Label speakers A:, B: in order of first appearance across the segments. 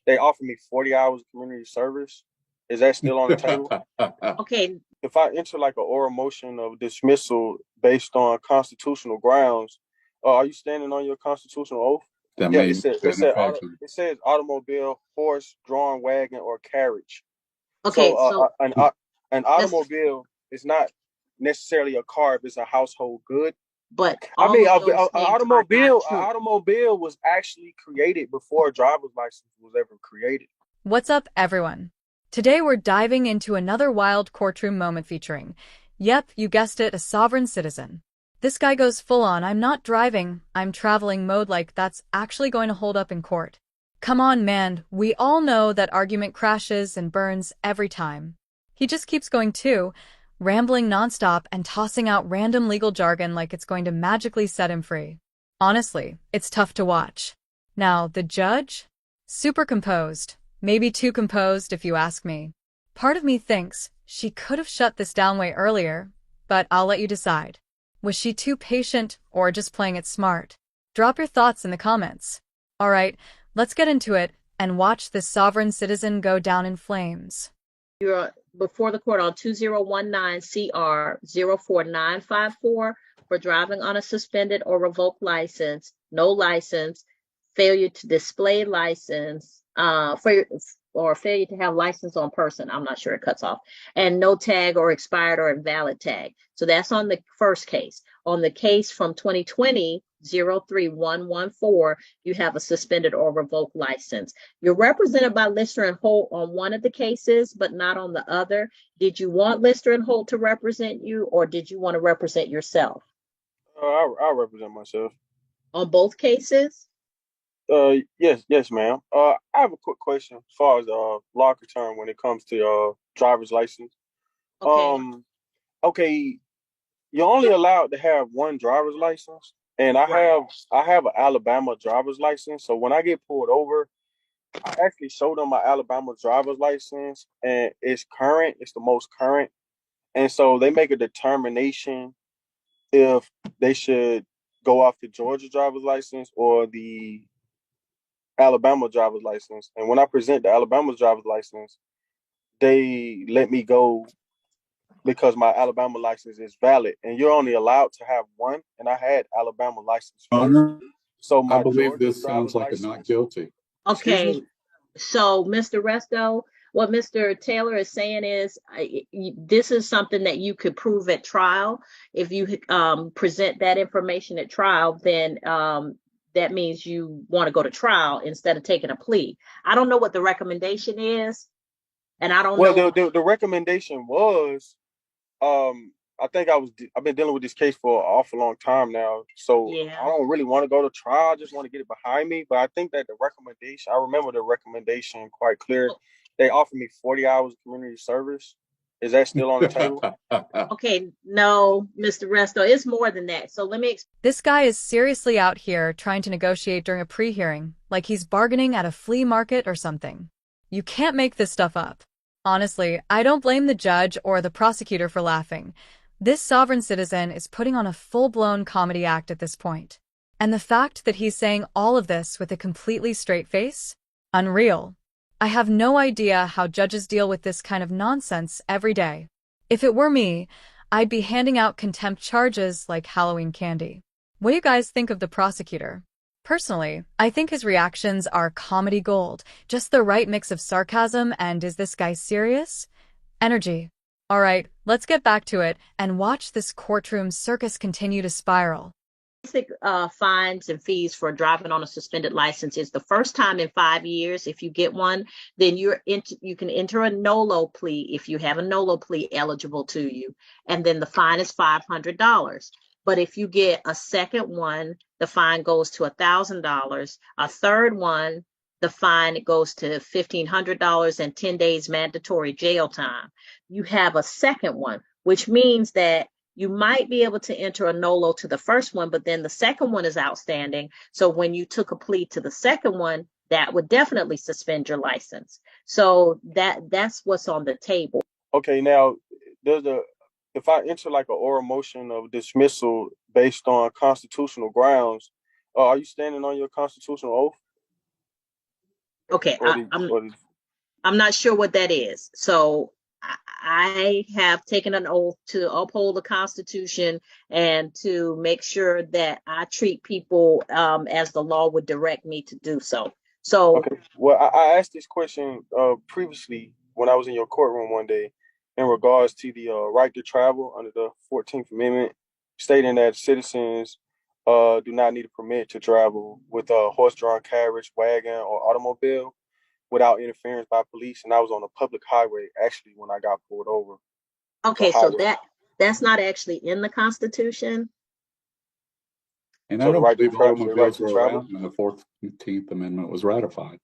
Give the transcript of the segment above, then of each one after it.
A: they offer me 40 hours of community service. Is that still on the table?
B: Okay,
A: If I enter like an oral motion of dismissal based on constitutional grounds, are you standing on your constitutional oath?
C: That
A: Yeah,
C: may be beneficial.
A: it says automobile, horse, drawn wagon, or carriage. So
B: okay, so
A: an
B: let's,
A: automobile is not necessarily a car if it's a household good.
B: but
A: I
B: all
A: mean,
B: of those things are not
A: an
B: true.
A: automobile was actually created before a driver's license was ever created.
D: What's up, everyone? Today we're diving into another wild courtroom moment featuring, yep, you guessed it, a sovereign citizen. This guy goes full on, I'm not driving, I'm traveling mode like that's actually going to hold up in court. Come on, man, we all know that argument crashes and burns every time. He just keeps going too, rambling nonstop and tossing out random legal jargon like it's going to magically set him free. Honestly, it's tough to watch. Now, the judge? Super composed. Maybe too composed if you ask me. Part of me thinks she could have shut this down way earlier, but I'll let you decide. Was she too patient or just playing it smart? Drop your thoughts in the comments. Alright, let's get into it and watch this sovereign citizen go down in flames.
B: You're before the court on 2019 CR 04954 for driving on a suspended or revoked license, no license, failure to display license, or failure to have license on person. I'm not sure, it cuts off, and no tag or expired or invalid tag. So that's on the first case. On the case from 2020 03114, you have a suspended or revoked license. You're represented by Lister and Holt on one of the cases, but not on the other. Did you want Lister and Holt to represent you, or did you want to represent yourself
A: I represent myself.
B: on both cases?
A: Yes, ma'am. I have a quick question as far as law concern when it comes to driver's license.
B: Okay.
A: Um, okay, you're only allowed to have one driver's license, and
B: Right.
A: I have an Alabama driver's license. So when I get pulled over, I actually show them my Alabama driver's license, and it's current. It's the most current, and so they make a determination if they should go off the Georgia driver's license or the Alabama driver's license. And when I present the Alabama driver's license, they let me go because my Alabama license is valid. And you're only allowed to have one. And I had Alabama license first.
C: Honor,
A: So
C: I
A: my
C: believe
A: Georgia
C: this sounds
A: driver's
C: like a not
A: license,
C: guilty.
A: excuse
B: Okay.
A: me.
B: So, Mr. Resto, what Mr. Taylor is saying is this is something that you could prove at trial. If you present that information at trial, then that means you want to go to trial instead of taking a plea. I don't know what the recommendation is, and I don't
A: Well,
B: know.
A: the recommendation was, I think I've been dealing with this case for an awful long time now. So I
B: Yeah.
A: don't really want to go to trial. I just want to get it behind me. But I think that the recommendation, I remember the recommendation quite clear. They offered me 40 hours of community service. Is that still on the table?
B: Okay, no, Mr. Resto, it's more than that. So let me
D: This guy is seriously out here trying to negotiate during a pre-hearing, like he's bargaining at a flea market or something. You can't make this stuff up. Honestly, I don't blame the judge or the prosecutor for laughing. This sovereign citizen is putting on a full-blown comedy act at this point. And the fact that he's saying all of this with a completely straight face? Unreal. I have no idea how judges deal with this kind of nonsense every day. If it were me, I'd be handing out contempt charges like Halloween candy. What do you guys think of the prosecutor? Personally, I think his reactions are comedy gold, just the right mix of sarcasm and is this guy serious? Energy. Alright, let's get back to it and watch this courtroom circus continue to spiral.
B: basic fines and fees for driving on a suspended license is the first time in 5 years. If you get one, then you can enter a NOLO plea if you have a NOLO plea eligible to you, and then the fine is $500. But if you get a second one, the fine goes to $1,000. A third one, the fine goes to $1,500 and 10 days mandatory jail time. You have a second one, which means that you might be able to enter a NOLO to the first one, but then the second one is outstanding. So when you took a plea to the second one, that would definitely suspend your license. So that's what's on the table.
A: Okay, now there's a if I enter like an oral motion of dismissal based on constitutional grounds, are you standing on your constitutional oath?
B: Okay,
A: or the or the
B: I'm not sure what that is. So I have taken an oath to uphold the Constitution and to make sure that I treat people as the law would direct me to do so. So,
A: Okay. Well, I asked this question previously when I was in your courtroom one day in regards to the right to travel under the 14th Amendment, stating that citizens do not need a permit to travel with a horse-drawn carriage, wagon, or automobile without interference by police. And I was on a public highway actually when I got pulled over. It was a
B: okay, so
A: highway.
B: that's not actually in the Constitution.
C: And I
A: So the
C: don't
A: right to
C: believe
A: the right
C: automobiles
A: to
C: were
A: travel.
C: around when the 14th Amendment was ratified.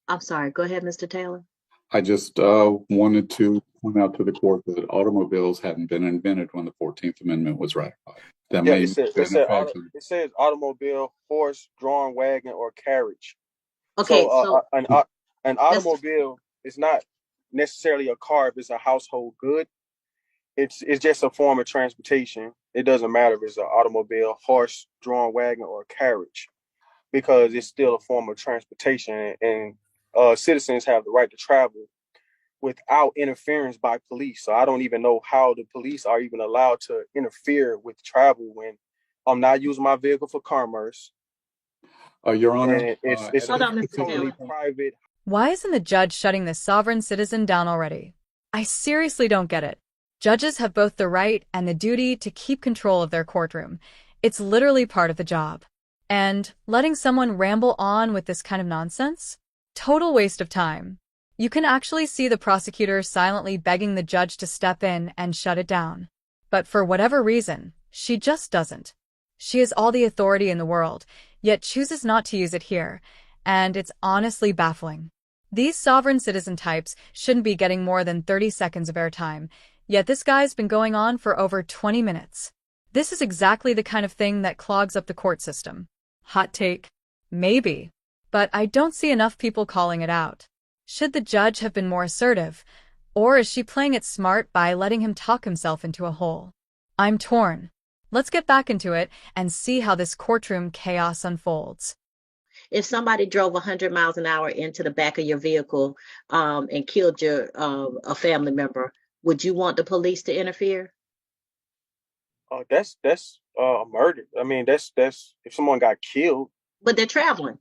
B: I'm sorry. Go ahead, Mr. Taylor.
C: I just wanted to point out to the court that automobiles hadn't been invented when the 14th Amendment was ratified. That
A: Yeah,
C: may have been a fact.
A: it says automobile, horse, drawn wagon, or carriage. So
B: Okay, so
A: an
B: that's
A: automobile is not necessarily a car if it's a household good. It's just a form of transportation. It doesn't matter if it's an automobile, horse, drawn wagon, or carriage, because it's still a form of transportation, and citizens have the right to travel without interference by police. So I don't even know how the police are even allowed to interfere with travel when I'm not using my vehicle for commerce,
C: Your Honor,
A: and
C: at
B: hold
C: this
B: on, Mr.
C: particular
A: totally
B: Taylor.
C: point,
A: private.
D: Why isn't the judge shutting this sovereign citizen down already? I seriously don't get it. Judges have both the right and the duty to keep control of their courtroom. It's literally part of the job. And letting someone ramble on with this kind of nonsense? Total waste of time. You can actually see the prosecutor silently begging the judge to step in and shut it down. But for whatever reason, she just doesn't. She has all the authority in the world, yet chooses not to use it here, and it's honestly baffling. These sovereign citizen types shouldn't be getting more than 30 seconds of airtime, yet this guy's been going on for over 20 minutes. This is exactly the kind of thing that clogs up the court system. Hot take? Maybe. But I don't see enough people calling it out. Should the judge have been more assertive? Or is she playing it smart by letting him talk himself into a hole? I'm torn. Let's get back into it and see how this courtroom chaos unfolds.
B: If somebody drove 100 miles an hour into the back of your vehicle and killed your a family member, would you want the police to interfere?
A: That's a murder. I mean, that's if someone got killed.
B: But they're traveling.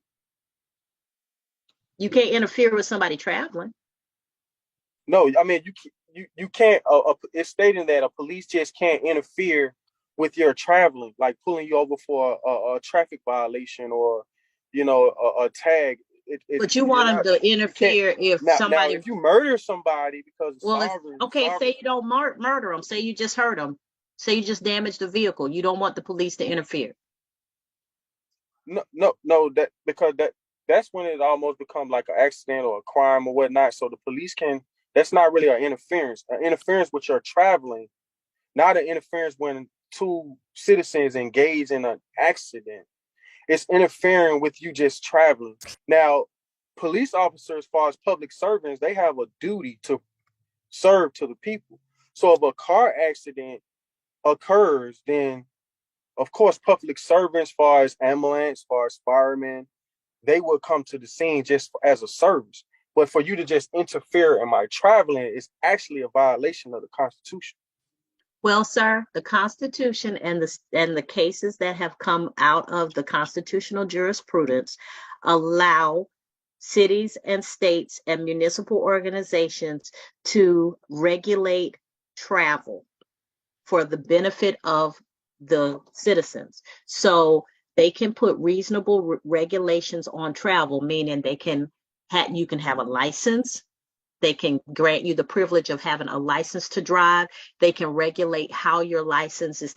B: You can't interfere with somebody traveling.
A: No, I mean you can't. It's stating that a police just can't interfere with your traveling, like pulling you over for a traffic violation or a tag.
B: But you
A: You're
B: want them
A: not
B: to
A: you can't
B: interfere if
A: now
B: somebody.
A: if you murder somebody because of
B: Well, if okay,
A: sovereign.
B: say you don't murder them. Say you just hurt them. Say you just damaged the vehicle. You don't want the police to interfere.
A: No, that because that's when it almost becomes like an accident or a crime or whatnot. So the police can. That's not really an interference. An interference with your traveling, not an interference when two citizens engage in an accident. It's interfering with you just traveling. Now, police officers, as far as public servants, they have a duty to serve to the people. So if a car accident occurs, then of course public servants, as far as ambulance, as far as firemen, they will come to the scene just as a service. But for you to just interfere in my traveling is actually a violation of the Constitution.
B: Well, sir, the Constitution and the cases that have come out of the constitutional jurisprudence allow cities and states and municipal organizations to regulate travel for the benefit of the citizens. So they can put reasonable regulations on travel, meaning you can have a license. They can grant you the privilege of having a license to drive. They can regulate how your license is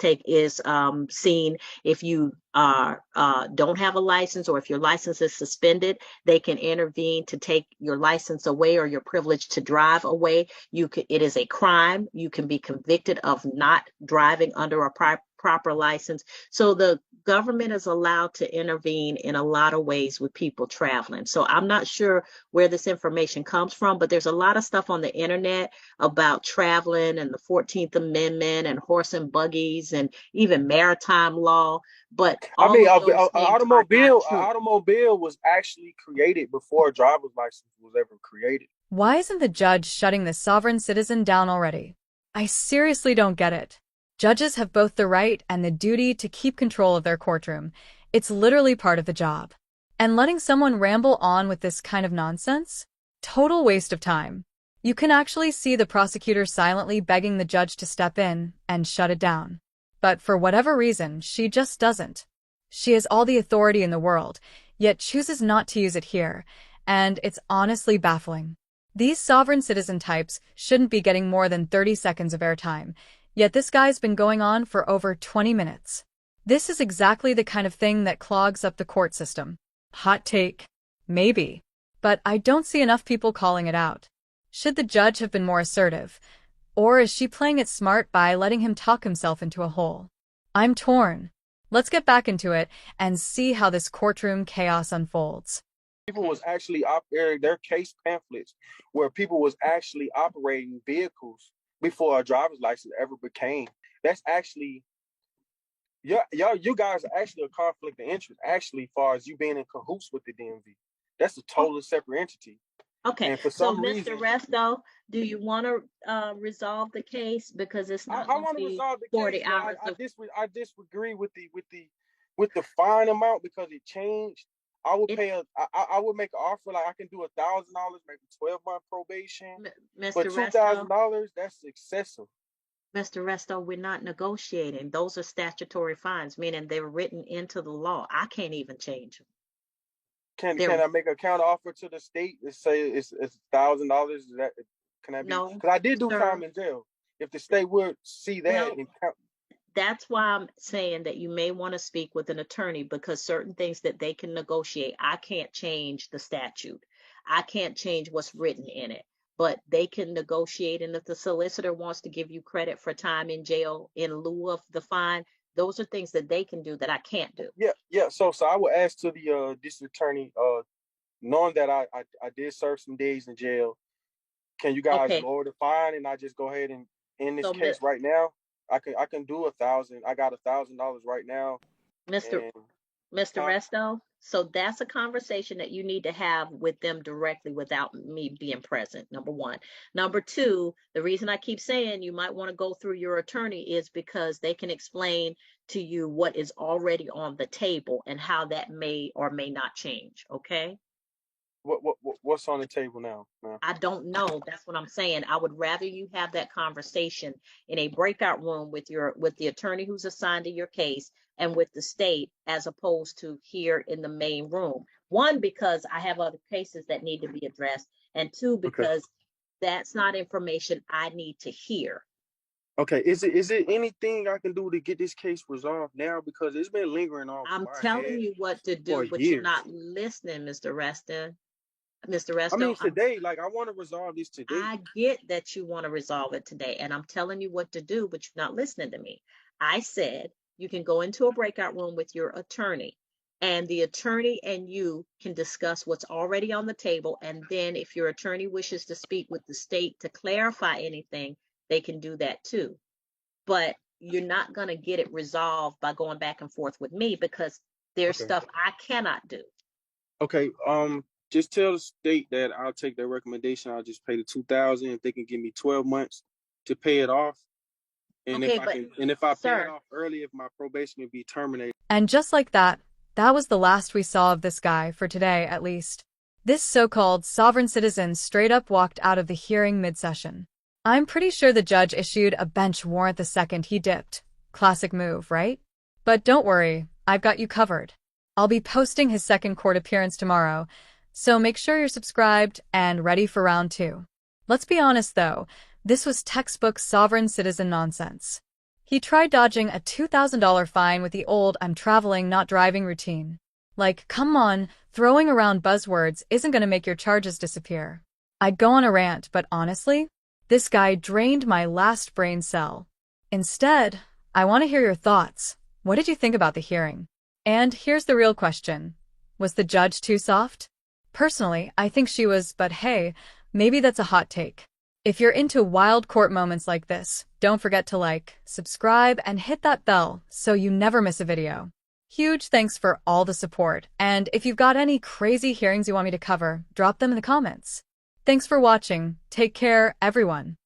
B: seen. If you don't have a license or if your license is suspended, they can intervene to take your license away or your privilege to drive away. It is a crime. You can be convicted of not driving under a proper license. So the government is allowed to intervene in a lot of ways with people traveling. So I'm not sure where this information comes from, but there's a lot of stuff on the internet about traveling and the 14th Amendment and horse and buggies and even maritime law. But
A: I
B: all
A: mean,
B: of those things are not
A: an
B: true.
A: automobile was actually created before a driver's license was ever created.
D: Why isn't the judge shutting this sovereign citizen down already? I seriously don't get it. Judges have both the right and the duty to keep control of their courtroom. It's literally part of the job. And letting someone ramble on with this kind of nonsense? Total waste of time. You can actually see the prosecutor silently begging the judge to step in and shut it down. But for whatever reason, she just doesn't. She has all the authority in the world, yet chooses not to use it here, and it's honestly baffling. These sovereign citizen types shouldn't be getting more than 30 seconds of airtime, yet this guy's been going on for over 20 minutes. This is exactly the kind of thing that clogs up the court system. Hot take. Maybe. But I don't see enough people calling it out. Should the judge have been more assertive? Or is she playing it smart by letting him talk himself into a hole? I'm torn. Let's get back into it and see how this courtroom chaos unfolds.
A: People was actually their case pamphlets where people was actually operating vehicles before a driver's license ever became. That's actually, you guys are actually a conflict of interest, actually, as far as you being in cahoots with the DMV. That's a totally separate entity.
B: Okay,
A: And for
B: so
A: some reason,
B: Mr. Resto, do you want to resolve the case because it's not
A: I
B: going to
A: want to
B: be
A: resolve the
B: 40
A: case, but
B: hours of
A: I disagree with the fine amount because it changed. I would
B: it,
A: pay I would make an offer like I can do $1,000, maybe 12-month probation, but
B: Mr. Resto.
A: $2,000 that's excessive.
B: Mr. Resto, we're not negotiating. Those are statutory fines, meaning they're written into the law. I can't even change them.
A: Can I make a counter offer to the state and say it's $1,000? That can I be?
B: No,
A: Because I did do
B: sir.
A: time in jail. If the state would see that
B: Well,
A: and count.
B: that's why I'm saying that you may want to speak with an attorney because certain things that they can negotiate, I can't change the statute. I can't change what's written in it, but they can negotiate. And if the solicitor wants to give you credit for time in jail in lieu of the fine, those are things that they can do that I can't do.
A: Yeah. So I would ask to the district attorney, knowing that I did serve some days in jail, can you guys
B: Okay.
A: lower the fine and I just go ahead and end this
B: So,
A: case right now? I can do 1,000. I got $1,000 right now.
B: Mr.
A: And
B: Mr. Resto, so that's a conversation that you need to have with them directly without me being present, number one. Number two, the reason I keep saying you might want to go through your attorney is because they can explain to you what is already on the table and how that may or may not change, okay?
A: what's on the table now, man?
B: I don't know. That's what I'm saying. I would rather you have that conversation in a breakout room with the attorney who's assigned to your case and with the state as opposed to here in the main room. One, because I have other cases that need to be addressed, and two,
A: Okay.
B: because that's not information I need to hear.
A: Okay. Is it anything I can do to get this case resolved now? Because it's been lingering on
B: I'm
A: my
B: telling
A: head
B: you what to
A: for
B: do, but you're
A: years.
B: not listening, Mr. Reston. Mr.
A: I mean,
B: Resto,
A: today, like I want to resolve this today.
B: I get that you want to resolve it today, and I'm telling you what to do, but you're not listening to me. I said you can go into a breakout room with your attorney, and the attorney and you can discuss what's already on the table. And then if your attorney wishes to speak with the state to clarify anything, they can do that too. But you're not going to get it resolved by going back and forth with me because there's
A: Okay.
B: stuff I cannot do.
A: Okay. Just tell the state that I'll take their recommendation. I'll just pay the 2,000 if they can give me 12 months to pay it off. And
B: Okay,
A: if I
B: but
A: can, and if I pay it
B: sir,
A: off early, if my probation will be terminated.
D: And just like that, that was the last we saw of this guy, for today at least. This so-called sovereign citizen straight up walked out of the hearing mid-session. I'm pretty sure the judge issued a bench warrant the second he dipped. Classic move, right? But don't worry, I've got you covered. I'll be posting his second court appearance tomorrow, so make sure you're subscribed and ready for round 2. Let's be honest though, this was textbook sovereign citizen nonsense. He tried dodging a $2,000 fine with the old "I'm traveling, not driving" routine. Like, come on, throwing around buzzwords isn't gonna make your charges disappear. I'd go on a rant, but honestly, this guy drained my last brain cell. Instead, I want to hear your thoughts. What did you think about the hearing? And here's the real question. Was the judge too soft? Personally, I think she was, but hey, maybe that's a hot take. If you're into wild court moments like this, don't forget to like, subscribe, and hit that bell so you never miss a video. Huge thanks for all the support, and if you've got any crazy hearings you want me to cover, drop them in the comments. Thanks for watching. Take care, everyone.